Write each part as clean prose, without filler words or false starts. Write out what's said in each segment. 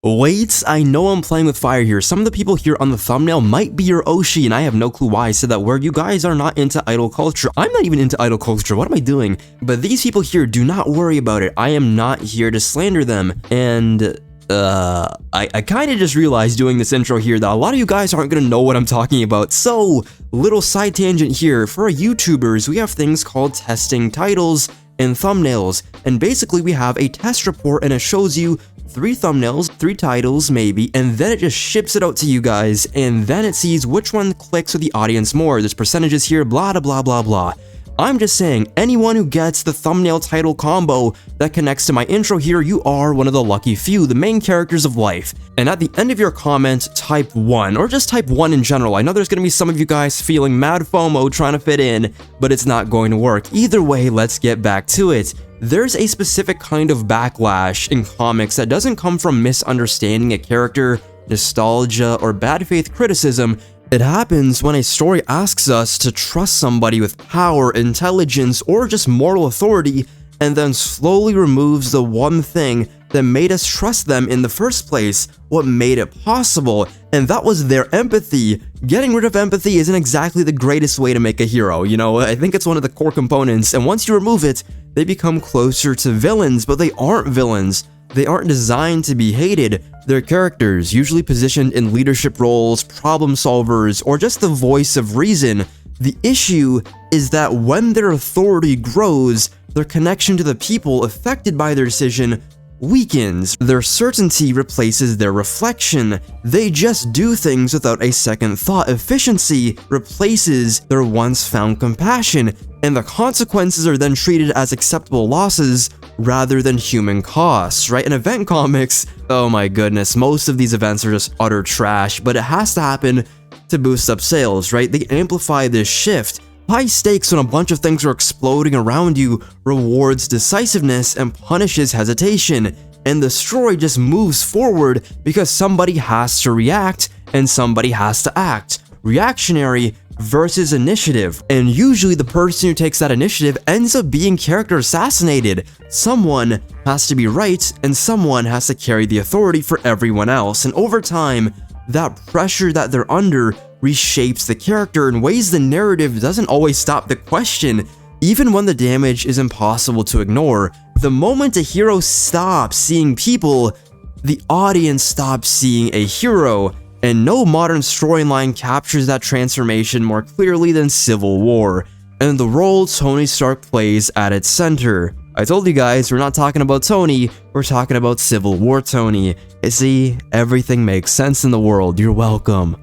Wait, I know I'm playing with fire here. Some of the people here on the thumbnail might be your Oshi, and I have no clue why I said that word. You guys are not into idol culture. I'm not even into idol culture. What am I doing? But these people here, do not worry about it. I am not here to slander them. And I kind of just realized doing this intro here that a lot of you guys aren't gonna know what I'm talking about. So, little side tangent here. For our YouTubers, we have things called testing titles and thumbnails. And basically, we have a test report, and it shows you 3 thumbnails, 3 titles maybe, and then it just ships it out to you guys, and then it sees which one clicks with the audience more. There's percentages here, blah blah blah blah. I'm just saying, anyone who gets the thumbnail title combo that connects to my intro here, you are one of the lucky few, the main characters of life. And at the end of your comment, type 1, or just type 1 in general. I know there's gonna be some of you guys feeling mad FOMO trying to fit in, but it's not going to work. Either way, let's get back to it. There's a specific kind of backlash in comics that doesn't come from misunderstanding a character, nostalgia, or bad faith criticism. It happens when a story asks us to trust somebody with power, intelligence, or just moral authority, and then slowly removes the one thing that made us trust them in the first place, what made it possible, and that was their empathy. Getting rid of empathy isn't exactly the greatest way to make a hero, you know, I think it's one of the core components, and once you remove it, they become closer to villains, but they aren't villains. They aren't designed to be hated. They're characters, usually positioned in leadership roles, problem solvers, or just the voice of reason. The issue is that when their authority grows, their connection to the people affected by their decision weakens. Their certainty replaces their reflection. They just do things without a second thought. Efficiency replaces their once found compassion, and the consequences are then treated as acceptable losses rather than human costs, right? In event comics, oh my goodness, most of these events are just utter trash, but it has to happen to boost up sales, right? They amplify this shift. High stakes when a bunch of things are exploding around you rewards decisiveness and punishes hesitation, and the story just moves forward because somebody has to react and somebody has to act. Reactionary versus initiative, and usually the person who takes that initiative ends up being character assassinated. Someone has to be right and someone has to carry the authority for everyone else, and over time, that pressure that they're under reshapes the character in ways the narrative doesn't always stop the question, even when the damage is impossible to ignore. The moment a hero stops seeing people, the audience stops seeing a hero, and no modern storyline captures that transformation more clearly than Civil War, and the role Tony Stark plays at its center. I told you guys, we're not talking about Tony, we're talking about Civil War Tony. You see, everything makes sense in the world, you're welcome.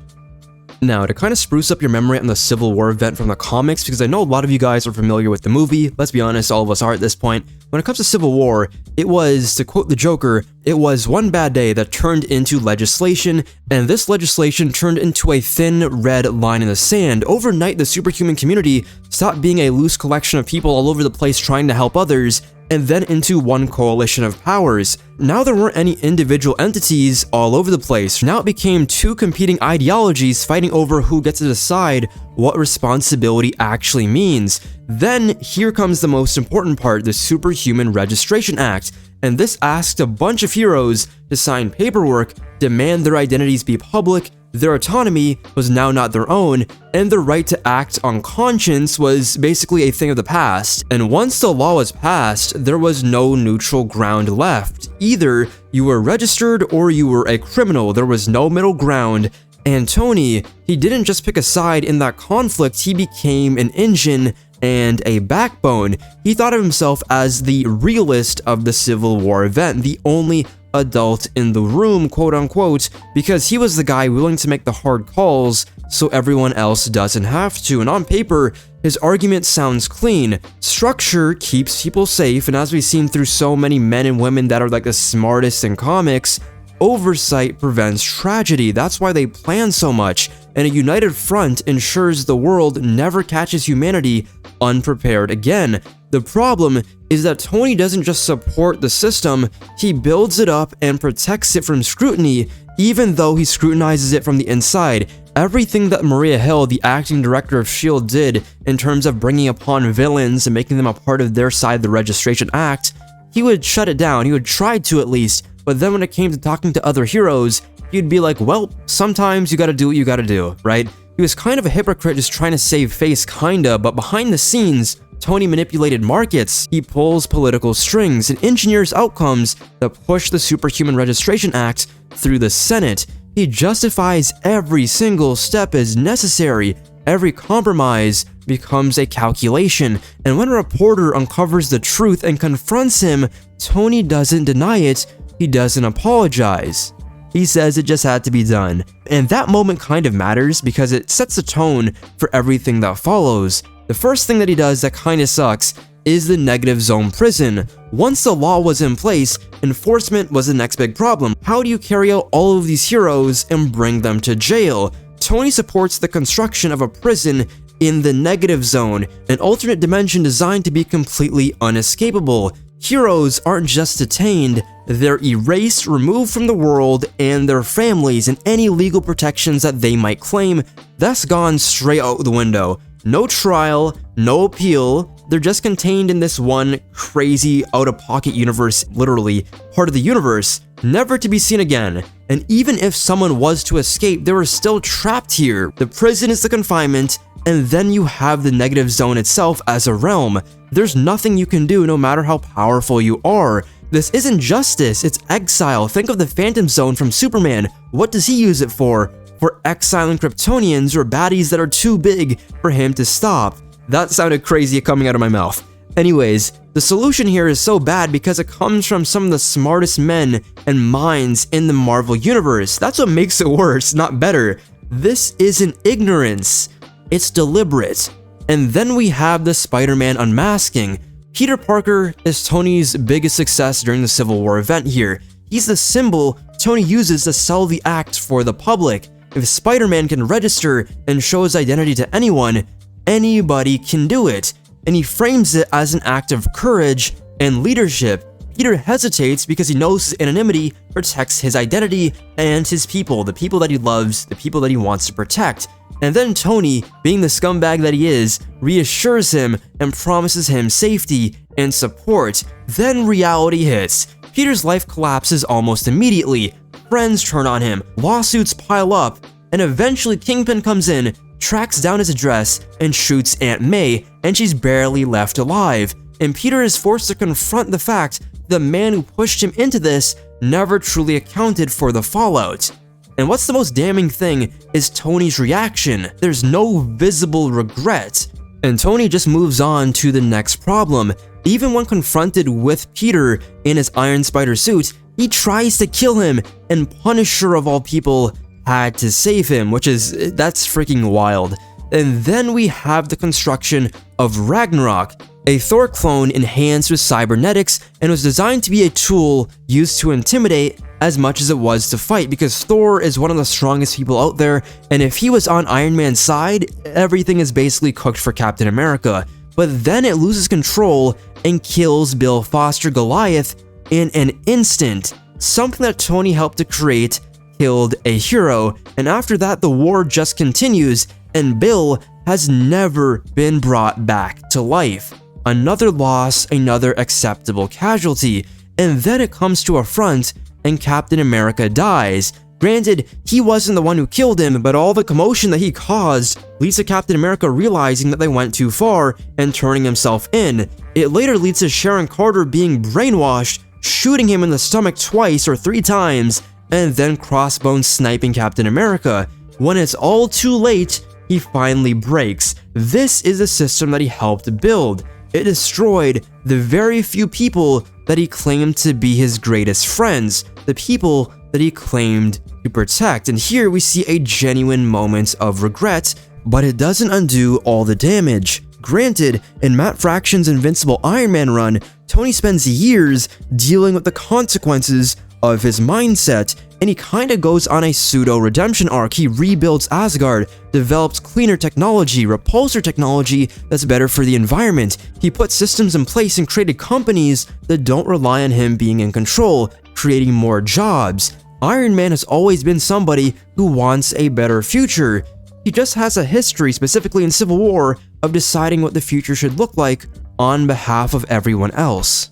Now, to kind of spruce up your memory on the Civil War event from the comics, because I know a lot of you guys are familiar with the movie, let's be honest, all of us are at this point. When it comes to Civil War, it was, to quote the Joker, it was one bad day that turned into legislation, and this legislation turned into a thin red line in the sand. Overnight, the superhuman community stopped being a loose collection of people all over the place trying to help others, and then into one coalition of powers. Now there weren't any individual entities all over the place. Now it became 2 competing ideologies fighting over who gets to decide what responsibility actually means. Then here comes the most important part, the Superhuman Registration Act. And this asked a bunch of heroes to sign paperwork, demand their identities be public, their autonomy was now not their own, and the right to act on conscience was basically a thing of the past. And once the law was passed, there was no neutral ground left. Either you were registered or you were a criminal. There was no middle ground. And Tony, he didn't just pick a side in that conflict, he became an engine and a backbone. He thought of himself as the realist of the Civil War event, the only adult in the room, quote unquote, because he was the guy willing to make the hard calls so everyone else doesn't have to. And on paper, his argument sounds clean. Structure keeps people safe, and as we've seen through so many men and women that are like the smartest in comics, oversight prevents tragedy. That's why they plan so much, and a united front ensures the world never catches humanity unprepared again. The problem is that Tony doesn't just support the system, he builds it up and protects it from scrutiny, even though he scrutinizes it from the inside. Everything that Maria Hill, the acting director of S.H.I.E.L.D., did in terms of bringing upon villains and making them a part of their side of the Registration Act, he would shut it down, he would try to at least, but then when it came to talking to other heroes, he'd be like, well, sometimes you gotta do what you gotta do, right? He was kind of a hypocrite just trying to save face kinda, but behind the scenes, Tony manipulated markets, he pulls political strings, and engineers outcomes that push the Superhuman Registration Act through the Senate. He justifies every single step as necessary. Every compromise becomes a calculation, and when a reporter uncovers the truth and confronts him, Tony doesn't deny it, he doesn't apologize. He says it just had to be done. And that moment kind of matters because it sets the tone for everything that follows. The first thing that he does that kinda sucks is the negative zone prison. Once the law was in place, enforcement was the next big problem. How do you carry out all of these heroes and bring them to jail? Tony supports the construction of a prison in the negative zone, an alternate dimension designed to be completely unescapable. Heroes aren't just detained, they're erased, removed from the world and their families, and any legal protections that they might claim, that's gone straight out the window. No trial, no appeal, they're just contained in this one crazy out-of-pocket universe, literally part of the universe, never to be seen again. And even if someone was to escape, they were still trapped here. The prison is the confinement, and then you have the negative zone itself as a realm. There's nothing you can do no matter how powerful you are. This isn't justice, it's exile. Think of the Phantom Zone from Superman. What does he use it for? For exiling Kryptonians or baddies that are too big for him to stop. That sounded crazy coming out of my mouth. Anyways, the solution here is so bad because it comes from some of the smartest men and minds in the Marvel Universe. That's what makes it worse, not better. This isn't ignorance, it's deliberate. And then we have the Spider-Man Unmasking. Peter Parker is Tony's biggest success during the Civil War event here. He's the symbol Tony uses to sell the act for the public. If Spider-Man can register and show his identity to anyone, anybody can do it. And he frames it as an act of courage and leadership. Peter hesitates because he knows his anonymity protects his identity and his people, the people that he loves, the people that he wants to protect. And then Tony, being the scumbag that he is, reassures him and promises him safety and support. Then reality hits. Peter's life collapses almost immediately. Friends turn on him, lawsuits pile up, and eventually Kingpin comes in, tracks down his address, and shoots Aunt May, and she's barely left alive. And Peter is forced to confront the fact the man who pushed him into this never truly accounted for the fallout. And what's the most damning thing is Tony's reaction. There's no visible regret. And Tony just moves on to the next problem. Even when confronted with Peter in his Iron Spider suit, he tries to kill him, and Punisher of all people had to save him, that's freaking wild. And then we have the construction of Ragnarok, a Thor clone enhanced with cybernetics and was designed to be a tool used to intimidate as much as it was to fight, because Thor is one of the strongest people out there, and if he was on Iron Man's side, everything is basically cooked for Captain America. But then it loses control and kills Bill Foster Goliath in an instant. Something that Tony helped to create killed a hero, and after that the war just continues, and Bill has never been brought back to life. Another loss, another acceptable casualty, and then it comes to a front and Captain America dies. Granted, he wasn't the one who killed him, but all the commotion that he caused leads to Captain America realizing that they went too far and turning himself in. It later leads to Sharon Carter being brainwashed, shooting him in the stomach twice or 3 times, and then crossbones sniping Captain America. When it's all too late, he finally breaks. This is a system that he helped build. It destroyed the very few people that he claimed to be his greatest friends, the people that he claimed to protect. And here we see a genuine moment of regret, but it doesn't undo all the damage. Granted, in Matt Fraction's Invincible Iron Man run, Tony spends years dealing with the consequences of his mindset, and he kinda goes on a pseudo-redemption arc. He rebuilds Asgard, develops cleaner technology, repulsor technology that's better for the environment. He put systems in place and created companies that don't rely on him being in control, creating more jobs. Iron Man has always been somebody who wants a better future. He just has a history, specifically in Civil War, of deciding what the future should look like on behalf of everyone else.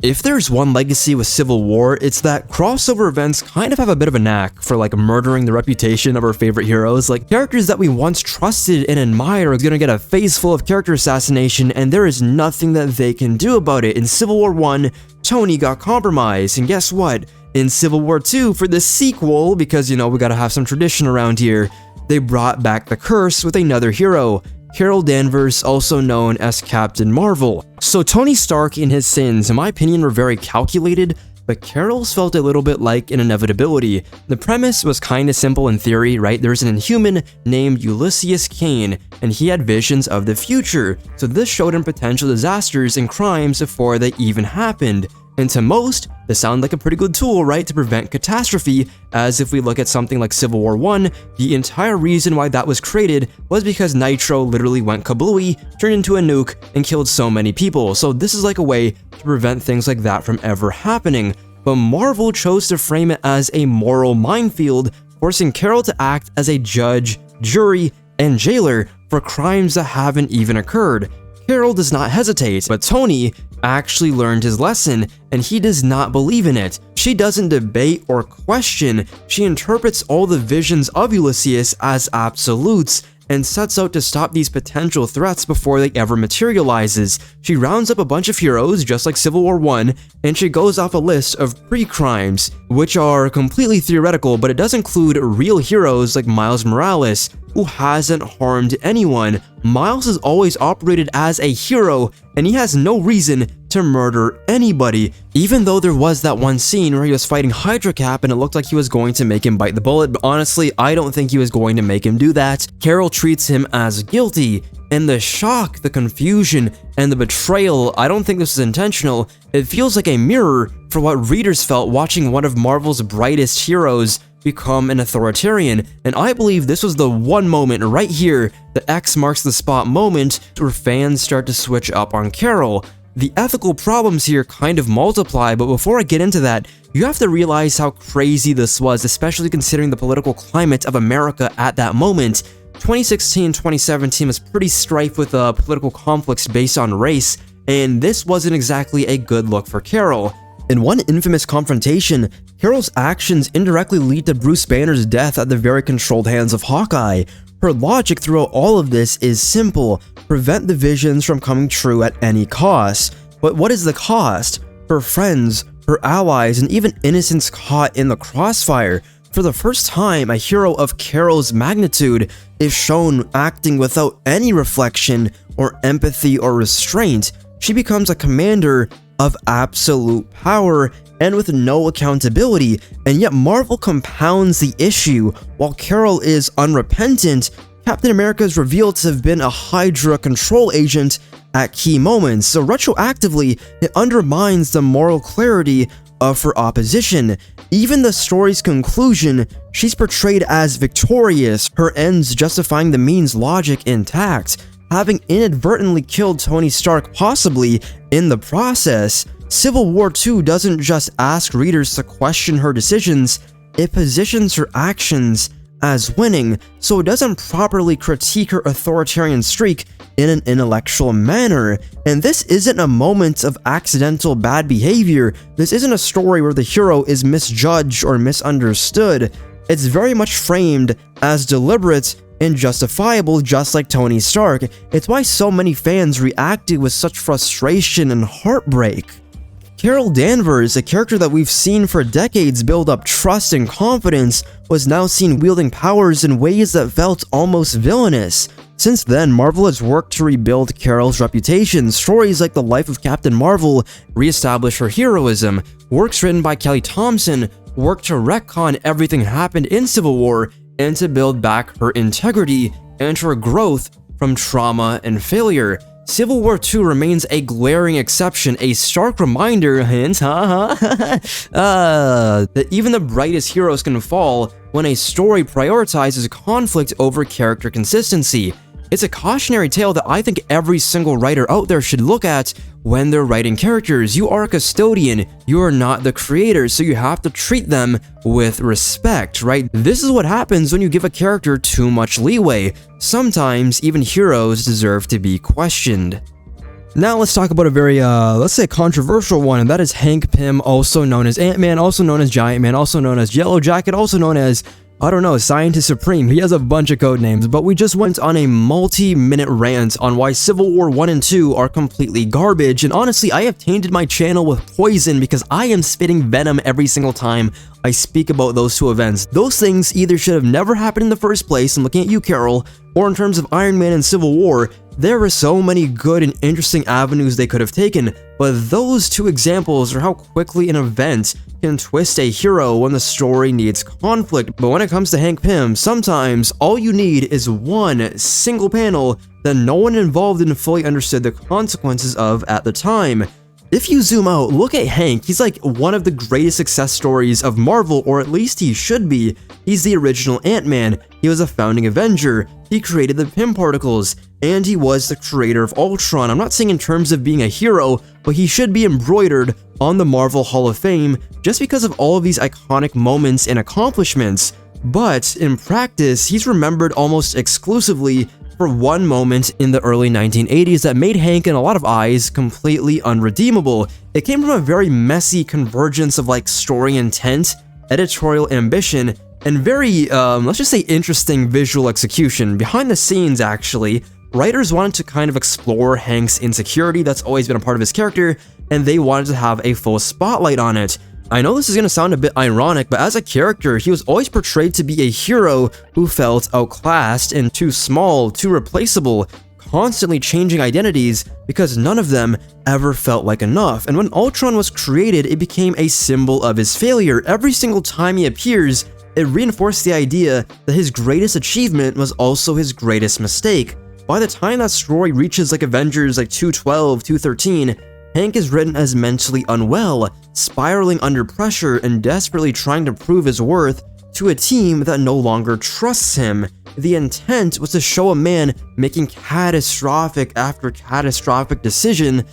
If there's one legacy with Civil War, it's that crossover events kind of have a bit of a knack for like murdering the reputation of our favorite heroes. Like characters that we once trusted and admired are gonna get a face full of character assassination, and there is nothing that they can do about it. In Civil War 1, Tony got compromised, and guess what? In Civil War 2, for the sequel, because you know we gotta have some tradition around here, they brought back the curse with another hero, Carol Danvers, also known as Captain Marvel. So Tony Stark in his sins, in my opinion, were very calculated, but Carol's felt a little bit like an inevitability. The premise was kinda simple in theory, right? There's an Inhuman named Ulysses Kane, and he had visions of the future, so this showed him potential disasters and crimes before they even happened. And to most, this sounded like a pretty good tool, right, to prevent catastrophe, as if we look at something like Civil War 1, the entire reason why that was created was because Nitro literally went kablooey, turned into a nuke, and killed so many people, so this is like a way to prevent things like that from ever happening. But Marvel chose to frame it as a moral minefield, forcing Carol to act as a judge, jury, and jailer for crimes that haven't even occurred. Carol does not hesitate, but Tony actually learned his lesson, and he does not believe in it. She doesn't debate or question, she interprets all the visions of Ulysses as absolutes, and sets out to stop these potential threats before they ever materializes. She rounds up a bunch of heroes, just like Civil War 1, and she goes off a list of pre-crimes, which are completely theoretical, but it does include real heroes like Miles Morales, who hasn't harmed anyone. Miles has always operated as a hero, and he has no reason to murder anybody, even though there was that one scene where he was fighting Hydra Cap and it looked like he was going to make him bite the bullet, but honestly, I don't think he was going to make him do that. Carol treats him as guilty, and the shock, the confusion, and the betrayal, I don't think this is intentional. It feels like a mirror for what readers felt watching one of Marvel's brightest heroes become an authoritarian, and I believe this was the one moment right here, the X marks the spot moment, where fans start to switch up on Carol. The ethical problems here kind of multiply, but before I get into that, you have to realize how crazy this was, especially considering the political climate of America at that moment. 2016-2017 was pretty strife with political conflicts based on race, and this wasn't exactly a good look for Carol. In one infamous confrontation, Carol's actions indirectly lead to Bruce Banner's death at the very controlled hands of Hawkeye. Her logic throughout all of this is simple: prevent the visions from coming true at any cost. But what is the cost? Her friends, her allies, and even innocents caught in the crossfire. For the first time, a hero of Carol's magnitude is shown acting without any reflection or empathy or restraint. She becomes a commander of absolute power and with no accountability, and yet Marvel compounds the issue. While Carol is unrepentant, Captain America is revealed to have been a Hydra control agent at key moments, so retroactively, it undermines the moral clarity of her opposition. Even the story's conclusion, she's portrayed as victorious, her ends justifying the means logic intact, having inadvertently killed Tony Stark possibly in the process. Civil War 2 doesn't just ask readers to question her decisions, it positions her actions as winning, so it doesn't properly critique her authoritarian streak in an intellectual manner. And this isn't a moment of accidental bad behavior, this isn't a story where the hero is misjudged or misunderstood. It's very much framed as deliberate and justifiable, just like Tony Stark. It's why so many fans reacted with such frustration and heartbreak. Carol Danvers, a character that we've seen for decades build up trust and confidence, was now seen wielding powers in ways that felt almost villainous. Since then, Marvel has worked to rebuild Carol's reputation. Stories like The Life of Captain Marvel re-establish her heroism. Works written by Kelly Thompson worked to retcon everything happened in Civil War and to build back her integrity and her growth from trauma and failure. Civil War 2 remains a glaring exception, a stark reminder, hint, that even the brightest heroes can fall when a story prioritizes conflict over character consistency. It's a cautionary tale that I think every single writer out there should look at when they're writing characters. You are a custodian, you are not the creator, so you have to treat them with respect, right? This is what happens when you give a character too much leeway. Sometimes even heroes deserve to be questioned. Now let's talk about a very, let's say controversial one, and that is Hank Pym, also known as Ant-Man, also known as Giant Man, also known as Yellow Jacket, also known as, I don't know, Scientist Supreme. He has a bunch of code names, but we just went on a multi-minute rant on why Civil War 1 and 2 are completely garbage, and honestly, I have tainted my channel with poison because I am spitting venom every single time I speak about those two events. Those things either should have never happened in the first place, and looking at you, Carol, or in terms of Iron Man and Civil War, there are so many good and interesting avenues they could have taken, but those two examples are how quickly an event can twist a hero when the story needs conflict. But when it comes to Hank Pym, sometimes all you need is one single panel that no one involved in fully understood the consequences of at the time. If you zoom out, look at Hank. He's like one of the greatest success stories of Marvel, or at least he should be. He's the original Ant-Man, he was a founding Avenger, he created the Pym particles, and he was the creator of Ultron. I'm not saying in terms of being a hero, but he should be embroidered on the Marvel Hall of Fame just because of all of these iconic moments and accomplishments. But in practice, he's remembered almost exclusively for one moment in the early 1980s that made Hank in a lot of eyes completely unredeemable. It came from a very messy convergence of like story intent, editorial ambition, and very, let's just say interesting visual execution. Behind the scenes, actually, writers wanted to kind of explore Hank's insecurity that's always been a part of his character, and they wanted to have a full spotlight on it. I know this is going to sound a bit ironic, but as a character, he was always portrayed to be a hero who felt outclassed and too small, too replaceable, constantly changing identities because none of them ever felt like enough. And when Ultron was created, it became a symbol of his failure. Every single time he appears, it reinforced the idea that his greatest achievement was also his greatest mistake. By the time that story reaches like Avengers like 212, 213, Hank is written as mentally unwell, spiraling under pressure and desperately trying to prove his worth to a team that no longer trusts him. The intent was to show a man making catastrophic after catastrophic decision,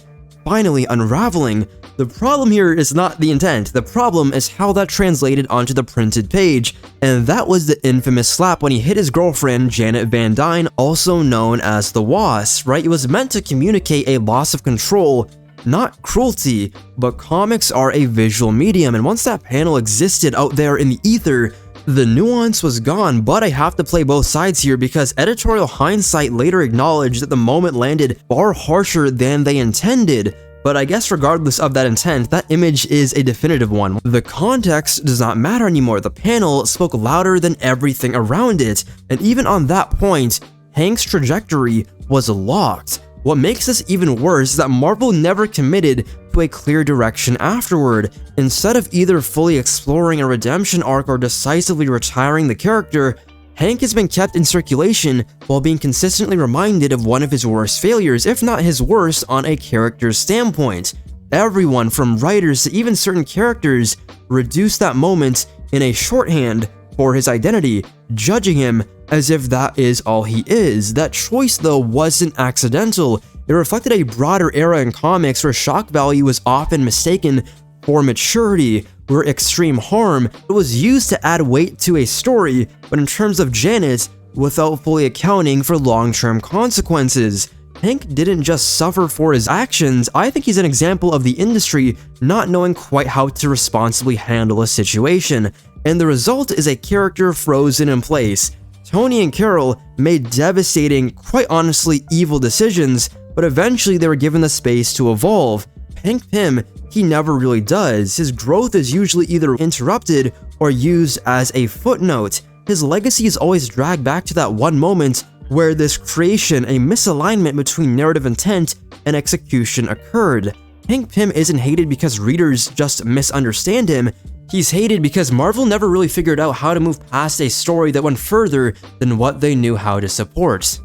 finally unraveling. The problem here is not the intent, the problem is how that translated onto the printed page, and that was the infamous slap when he hit his girlfriend, Janet Van Dyne, also known as the Wasp, right? It was meant to communicate a loss of control, not cruelty, but comics are a visual medium, and once that panel existed out there in the ether, the nuance was gone. But I have to play both sides here because editorial hindsight later acknowledged that the moment landed far harsher than they intended. But I guess regardless of that intent, that image is a definitive one. The context does not matter anymore. The panel spoke louder than everything around it, and even on that point, Hank's trajectory was locked. What makes this even worse is that Marvel never committed to a clear direction afterward. Instead of either fully exploring a redemption arc or decisively retiring the character, Hank has been kept in circulation while being consistently reminded of one of his worst failures, if not his worst on a character's standpoint. Everyone, from writers to even certain characters, reduced that moment in a shorthand for his identity, judging him as if that is all he is. That choice, though, wasn't accidental. It reflected a broader era in comics where shock value was often mistaken for maturity, where extreme harm was used to add weight to a story, but in terms of Janet, without fully accounting for long-term consequences. Hank didn't just suffer for his actions. I think he's an example of the industry not knowing quite how to responsibly handle a situation, and the result is a character frozen in place. Tony and Carol made devastating, quite honestly evil decisions, but eventually they were given the space to evolve. Hank Pym, he never really does. His growth is usually either interrupted or used as a footnote. His legacy is always dragged back to that one moment where this creation, a misalignment between narrative intent and execution occurred. Hank Pym isn't hated because readers just misunderstand him. He's hated because Marvel never really figured out how to move past a story that went further than what they knew how to support.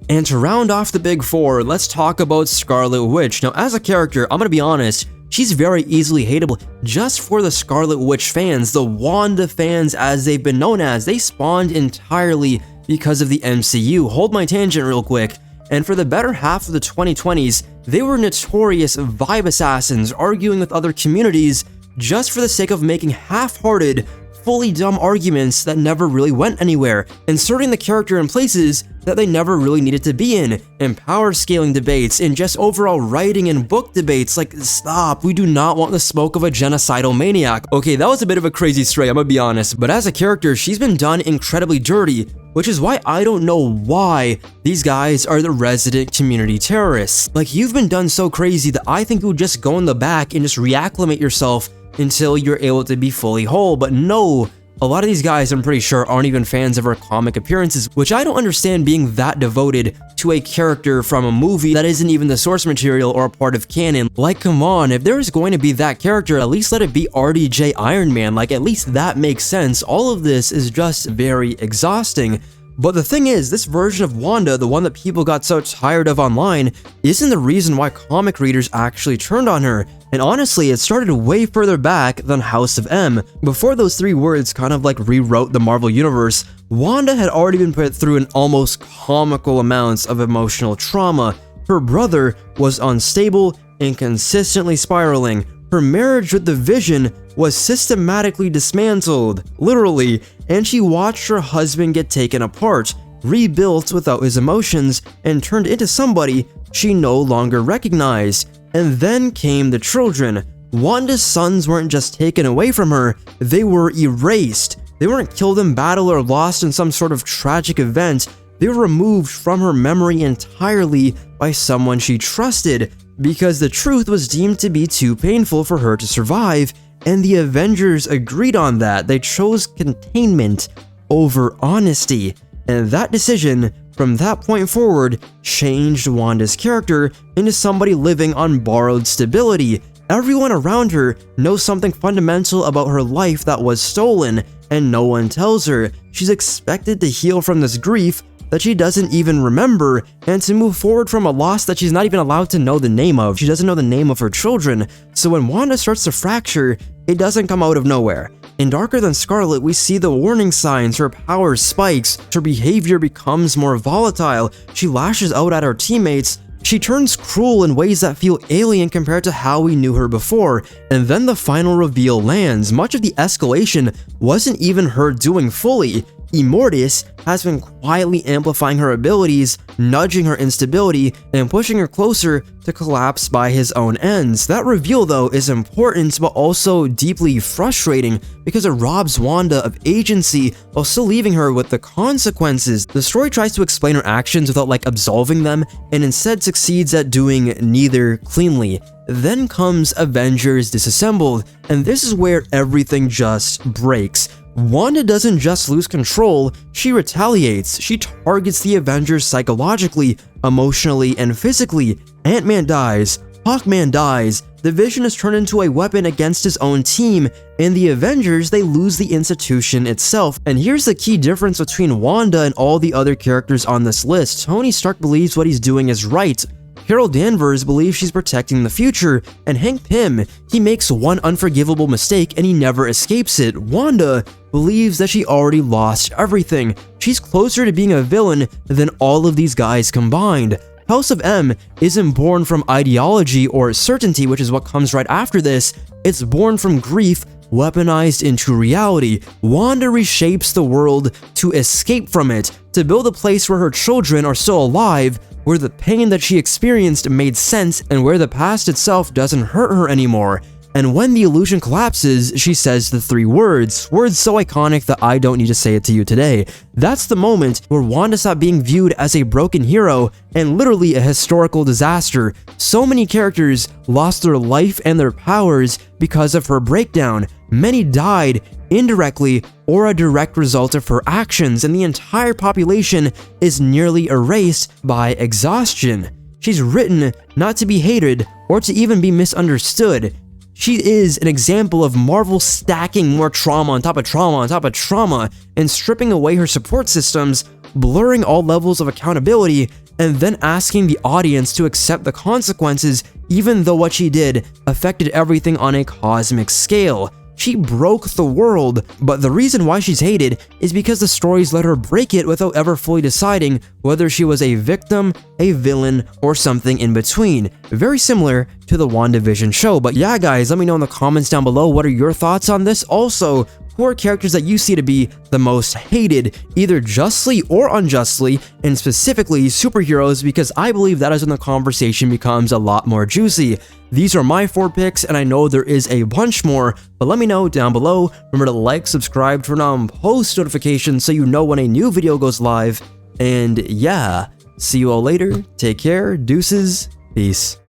And to round off the big four, let's talk about Scarlet Witch. Now, as a character, I'm gonna be honest, she's very easily hateable. Just for the Scarlet Witch fans, the Wanda fans as they've been known as, they spawned entirely because of the MCU. Hold my tangent real quick. And for the better half of the 2020s, they were notorious vibe assassins, arguing with other communities just for the sake of making half-hearted fully dumb arguments that never really went anywhere, inserting the character in places that they never really needed to be in power scaling debates, in just overall writing and book debates. Like, stop, we do not want the smoke of a genocidal maniac. Okay, that was a bit of a crazy stray, I'm gonna be honest, but as a character, she's been done incredibly dirty, which is why I don't know why these guys are the resident community terrorists. Like, you've been done so crazy that I think you would just go in the back and just reacclimate yourself until you're able to be fully whole, but no. A lot of these guys, I'm pretty sure, aren't even fans of her comic appearances, which I don't understand being that devoted to a character from a movie that isn't even the source material or a part of canon. Like, come on, if there is going to be that character, at least let it be RDJ Iron Man. Like, at least that makes sense. All of this is just very exhausting. But the thing is, this version of Wanda, the one that people got so tired of online, isn't the reason why comic readers actually turned on her. And honestly, it started way further back than House of M. Before those 3 words kind of like rewrote the Marvel Universe, Wanda had already been put through an almost comical amounts of emotional trauma. Her brother was unstable and consistently spiraling. Her marriage with the Vision was systematically dismantled, literally, and she watched her husband get taken apart, rebuilt without his emotions, and turned into somebody she no longer recognized. And then came the children. Wanda's sons weren't just taken away from her, they were erased. They weren't killed in battle or lost in some sort of tragic event. They were removed from her memory entirely by someone she trusted, because the truth was deemed to be too painful for her to survive, and the Avengers agreed on that. They chose containment over honesty, and that decision, from that point forward, changed Wanda's character into somebody living on borrowed stability. Everyone around her knows something fundamental about her life that was stolen, and no one tells her. She's expected to heal from this grief that she doesn't even remember, and to move forward from a loss that she's not even allowed to know the name of. She doesn't know the name of her children. So when Wanda starts to fracture, it doesn't come out of nowhere. In Darker Than Scarlet, we see the warning signs. Her power spikes, her behavior becomes more volatile, she lashes out at her teammates, she turns cruel in ways that feel alien compared to how we knew her before, and then the final reveal lands. Much of the escalation wasn't even her doing fully. Immortus has been quietly amplifying her abilities, nudging her instability, and pushing her closer to collapse by his own ends. That reveal, though, is important but also deeply frustrating because it robs Wanda of agency while still leaving her with the consequences. The story tries to explain her actions without absolving them, and instead succeeds at doing neither cleanly. Then comes Avengers Disassembled, and this is where everything just breaks. Wanda doesn't just lose control, she retaliates. She targets the Avengers psychologically, emotionally, and physically. Ant-Man dies, Hawkman dies, the Vision is turned into a weapon against his own team, and the Avengers, they lose the institution itself. And here's the key difference between Wanda and all the other characters on this list. Tony Stark believes what he's doing is right. Carol Danvers believes she's protecting the future, and Hank Pym, he makes one unforgivable mistake and he never escapes it. Wanda believes that she already lost everything. She's closer to being a villain than all of these guys combined. House of M isn't born from ideology or certainty, which is what comes right after this. It's born from grief weaponized into reality. Wanda reshapes the world to escape from it, to build a place where her children are still alive, where the pain that she experienced made sense, and where the past itself doesn't hurt her anymore. And when the illusion collapses, she says the 3 words so iconic that I don't need to say it to you today. That's the moment where Wanda stopped being viewed as a broken hero and literally a historical disaster. So many characters lost their life and their powers because of her breakdown. Many died indirectly or a direct result of her actions, and the entire population is nearly erased by exhaustion. She's written not to be hated or to even be misunderstood. She is an example of Marvel stacking more trauma on top of trauma on top of trauma and stripping away her support systems, blurring all levels of accountability, and then asking the audience to accept the consequences even though what she did affected everything on a cosmic scale. She broke the world, but the reason why she's hated is because the stories let her break it without ever fully deciding whether she was a victim, a villain, or something in between. Very similar to the WandaVision show. But yeah, guys, let me know in the comments down below, what are your thoughts on this? Also, who are characters that you see to be the most hated, either justly or unjustly, and specifically superheroes, because I believe that is when the conversation becomes a lot more juicy. These are my 4 picks, and I know there is a bunch more, but let me know down below. Remember to like, subscribe, turn on post notifications so you know when a new video goes live. And yeah, see you all later. Take care. Deuces. Peace.